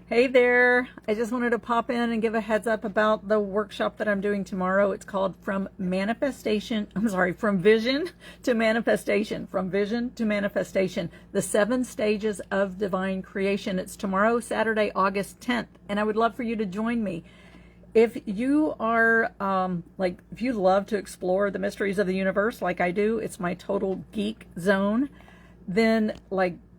Hey there. I just wanted to pop in and give a heads up about the workshop that I'm doing tomorrow. It's called From Vision to Manifestation. From Vision to Manifestation, the 7 stages of divine creation. It's tomorrow, Saturday, August 10th, and I would love for you to join me. If you are, if you love to explore the mysteries of the universe like I do, it's my total geek zone, then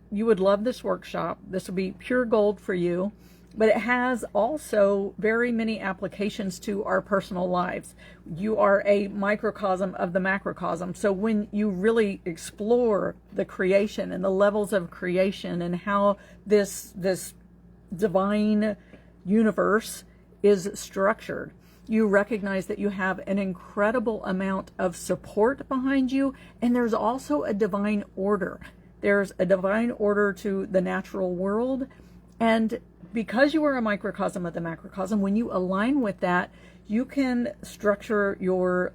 you would love this workshop. This will be pure gold for you, but it has also very many applications to our personal lives. You are a microcosm of the macrocosm. So when you really explore the creation and the levels of creation and how this divine universe is structured, you recognize that you have an incredible amount of support behind you, and there's also a divine order. There's a divine order to the natural world, and because you are a microcosm of the macrocosm, when you align with that, you can structure your,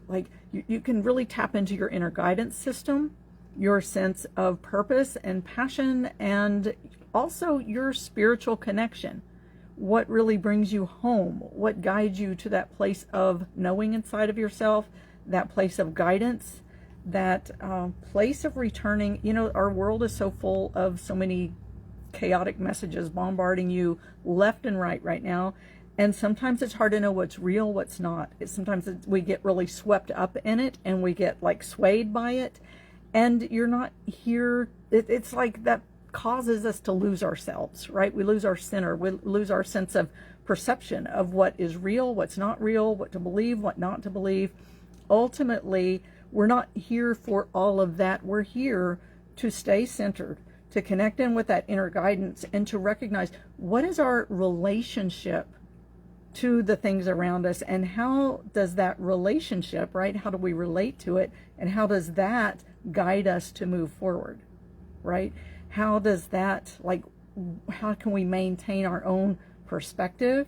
you can really tap into your inner guidance system, your sense of purpose and passion, and also your spiritual connection. What really brings you home, what guides you to that place of knowing inside of yourself, that place of guidance, that place of returning. You know, our world is so full of so many chaotic messages bombarding you left and right now, and sometimes it's hard to know what's real, what's not. We get really swept up in it, and we get swayed by it, and you're not here. It's like that causes us to lose ourselves, right? We lose our center, we lose our sense of perception of what is real, what's not real, what to believe, what not to believe. Ultimately, we're not here for all of that. We're here to stay centered, to connect in with that inner guidance, and to recognize what is our relationship to the things around us, and how does that relationship, right? How do we relate to it, and how does that guide us to move forward, right? How does that, how can we maintain our own perspective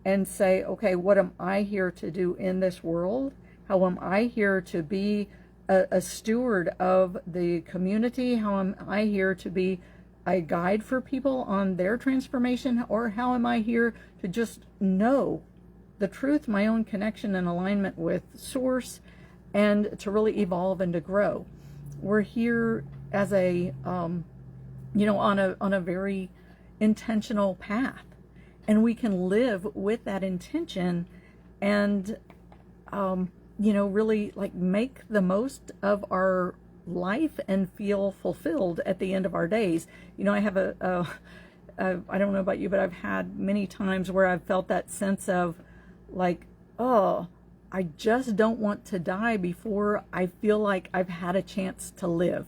and say, okay, what am I here to do in this world? How am I here to be a steward of the community? How am I here to be a guide for people on their transformation? Or how am I here to just know the truth, my own connection and alignment with Source, and to really evolve and to grow? We're here as a, on a very intentional path, and we can live with that intention and, really make the most of our life and feel fulfilled at the end of our days. I have I don't know about you, but I've had many times where I've felt that sense of oh, I just don't want to die before I feel like I've had a chance to live.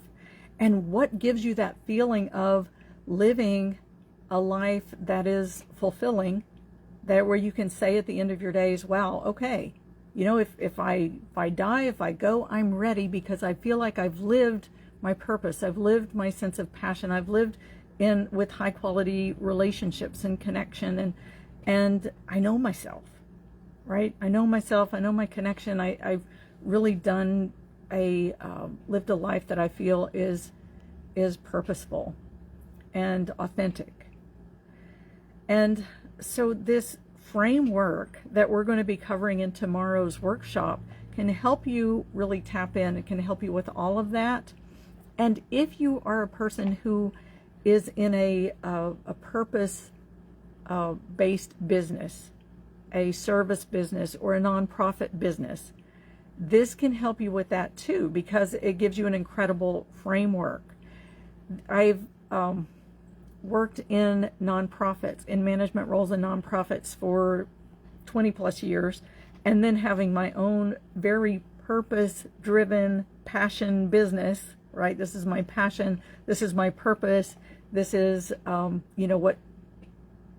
And what gives you that feeling of living a life that is fulfilling, that where you can say at the end of your days, wow, okay, if I die, if I go, I'm ready, because I feel like I've lived my purpose. I've lived my sense of passion. I've lived with high quality relationships and connection, and I know myself, right? I know myself. I know my connection. I've really done lived a life that I feel is purposeful and authentic. And so this framework that we're going to be covering in tomorrow's workshop can help you really tap in. It can help you with all of that. And if you are a person who is in a purpose based business, a service business, or a nonprofit business, this can help you with that too, because it gives you an incredible framework. I've worked in nonprofits, in management roles in nonprofits for 20 plus years, and then having my own very purpose-driven passion business, right? This is my passion. This is my purpose. This is, what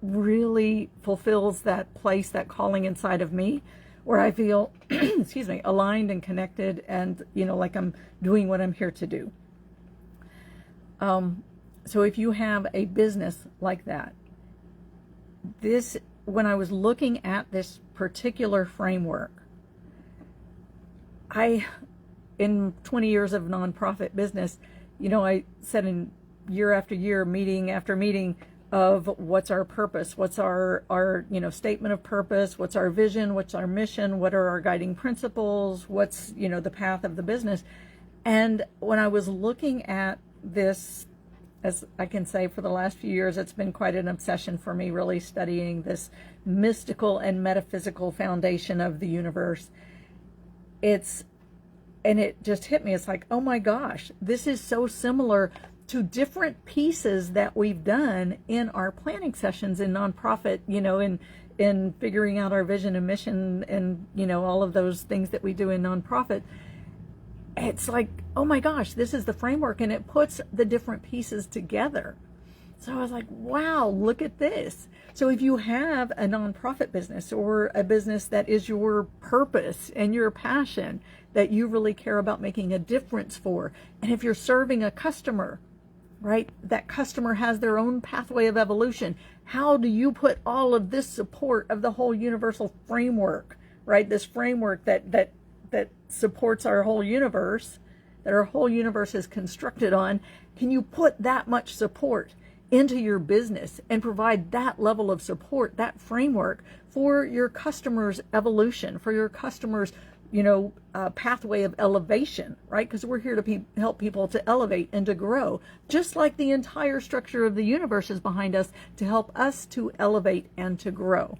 really fulfills that place, that calling inside of me, where I feel, excuse me, aligned and connected, and, like I'm doing what I'm here to do. So if you have a business like that, when I was looking at this particular framework, in 20 years of nonprofit business, I said in year after year, meeting after meeting, of what's our purpose, what's our statement of purpose, what's our vision, what's our mission, what are our guiding principles, what's the path of the business. And when I was looking at this, as I can say, for the last few years, it's been quite an obsession for me, really studying this mystical and metaphysical foundation of the universe. And it just hit me. It's like, oh my gosh, this is so similar to different pieces that we've done in our planning sessions in nonprofit, in figuring out our vision and mission and, all of those things that we do in nonprofit. It's like, oh my gosh, this is the framework, and it puts the different pieces together. So I was like, wow, look at this. So if you have a nonprofit business or a business that is your purpose and your passion that you really care about making a difference for, and if you're serving a customer, right, that customer has their own pathway of evolution, how do you put all of this support of the whole universal framework, right, this framework that supports our whole universe, that our whole universe is constructed on, can you put that much support into your business and provide that level of support, that framework for your customers' evolution, for your customers' pathway of elevation, right? Because we're here to help people to elevate and to grow, just like the entire structure of the universe is behind us to help us to elevate and to grow.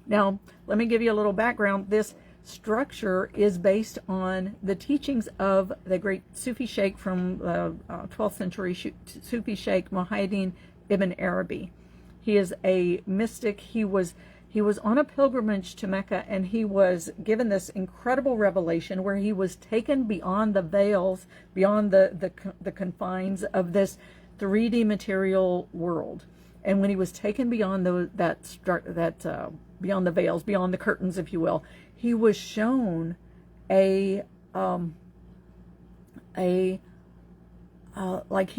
Now, let me give you a little background. This structure is based on the teachings of the great Sufi sheikh from 12th century Sufi sheikh Muhyiddin Ibn Arabi. He is a mystic. He was on a pilgrimage to Mecca, and he was given this incredible revelation where he was taken beyond the veils, beyond the confines of this 3D material world. And when he was taken beyond beyond the veils, beyond the curtains, if you will, he was shown he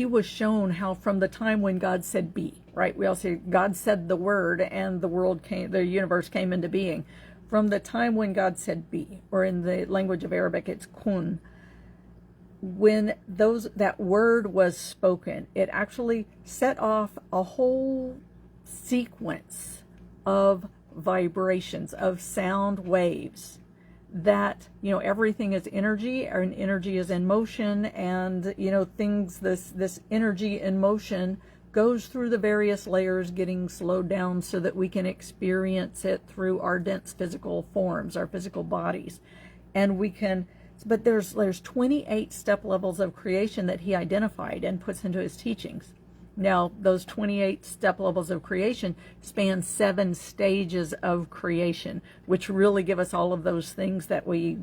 was shown how from the time when God said be, right? We all say God said the word and the universe came into being. From the time when God said be, or in the language of Arabic, it's kun. When that word was spoken, it actually set off a whole sequence of vibrations, of sound waves, that everything is energy, and energy is in motion, and this energy in motion goes through the various layers, getting slowed down so that we can experience it through our dense physical forms, our physical bodies. And but there's 28 step levels of creation that he identified and puts into his teachings. Now, those 28 step levels of creation span 7 stages of creation, which really give us all of those things that we,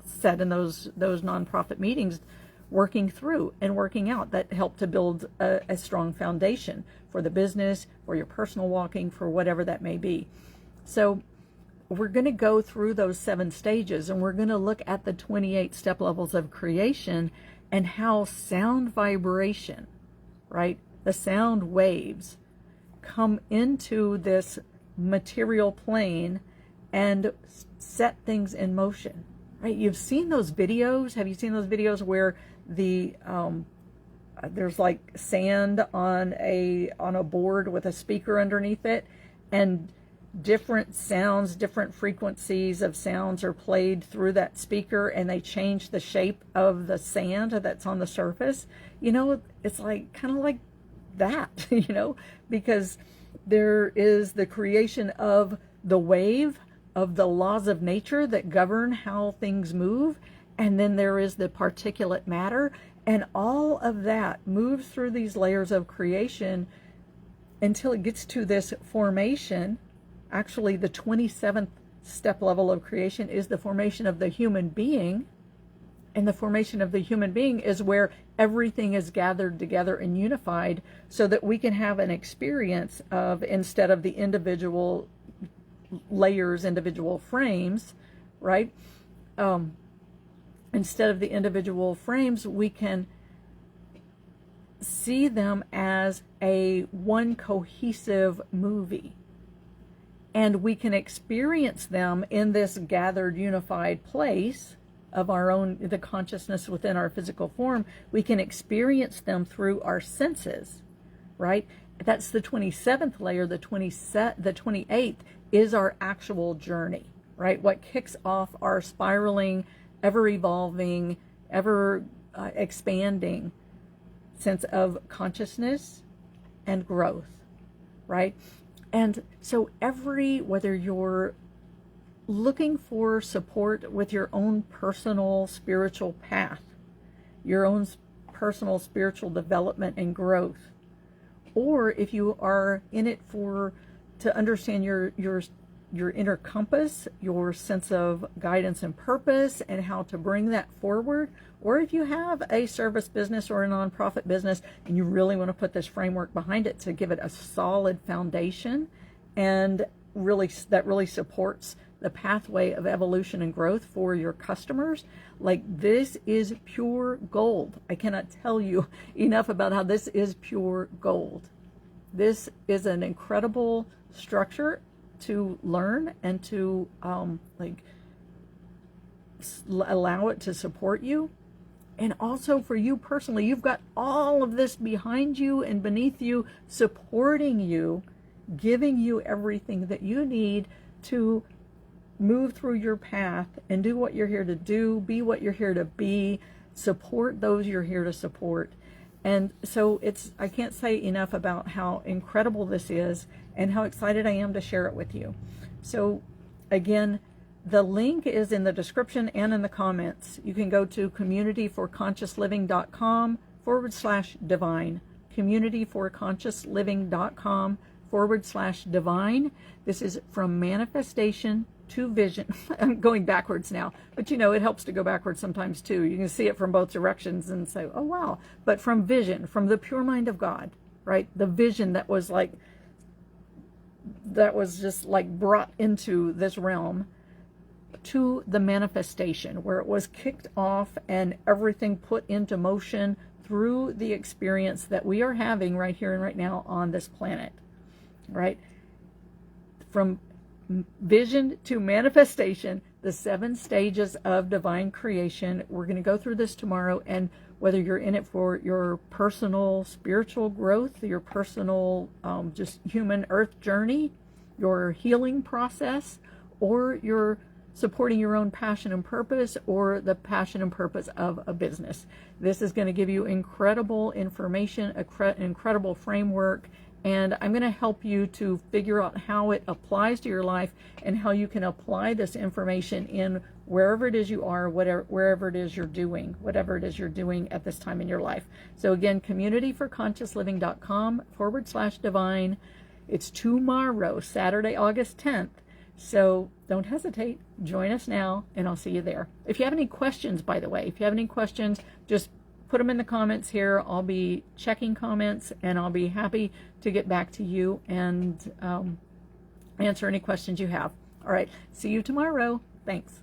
said in those nonprofit meetings, working through and working out, that help to build a strong foundation for the business, for your personal walking, for whatever that may be. So we're going to go through those 7 stages, and we're going to look at the 28 step levels of creation and how sound vibration, right, the sound waves, come into this material plane and set things in motion, right? You've seen those videos. Have you seen those videos where there's like sand on a board with a speaker underneath it, and different sounds, different frequencies of sounds are played through that speaker, and they change the shape of the sand that's on the surface? It's like kind of like that, because there is the creation of the wave, of the laws of nature that govern how things move, and then there is the particulate matter, and all of that moves through these layers of creation until it gets to this formation. Actually, the 27th step level of creation is the formation of the human being. And the formation of the human being is where everything is gathered together and unified, so that we can have an experience of, instead of the individual layers, individual frames, right? Instead of the individual frames, we can see them as one cohesive movie. And we can experience them in this gathered, unified place of our own, the consciousness within our physical form. We can experience them through our senses, right? That's the 27th layer. The 28th is our actual journey, right? What kicks off our spiraling, ever evolving, ever expanding sense of consciousness and growth, right? And so whether you're looking for support with your own personal spiritual path, your own personal spiritual development and growth, or if you are in it to understand your inner compass, your sense of guidance and purpose, and how to bring that forward, or if you have a service business or a nonprofit business and you really want to put this framework behind it to give it a solid foundation and that really supports the pathway of evolution and growth for your customers, like, this is pure gold. I cannot tell you enough about how this is pure gold. This is an incredible structure to learn and to allow it to support you. And also for you personally, you've got all of this behind you and beneath you, supporting you, giving you everything that you need to move through your path and do what you're here to do, be what you're here to be, support those you're here to support. And so I can't say enough about how incredible this is and how excited I am to share it with you. So again, the link is in the description and in the comments. You can go to communityforconsciousliving.com/divine, communityforconsciousliving.com/divine. This is from manifestation to vision. I'm going backwards now, but it helps to go backwards sometimes too. You can see it from both directions and say, oh wow. But from vision, from the pure mind of God, right? The vision that was just like brought into this realm, to the manifestation where it was kicked off and everything put into motion through the experience that we are having right here and right now on this planet, right? From vision to manifestation, the 7 stages of divine creation. We're going to go through this tomorrow, and whether you're in it for your personal spiritual growth, your personal just human earth journey, your healing process, or you're supporting your own passion and purpose, or the passion and purpose of a business, this is going to give you incredible information, incredible framework. And I'm going to help you to figure out how it applies to your life and how you can apply this information in wherever it is you are, wherever it is you're doing, whatever it is you're doing at this time in your life. So again, communityforconsciousliving.com/divine. It's tomorrow, Saturday, August 10th. So don't hesitate. Join us now, and I'll see you there. If you have any questions, by the way, just put them in the comments here. I'll be checking comments, and I'll be happy to get back to you and answer any questions you have. All right. See you tomorrow. Thanks.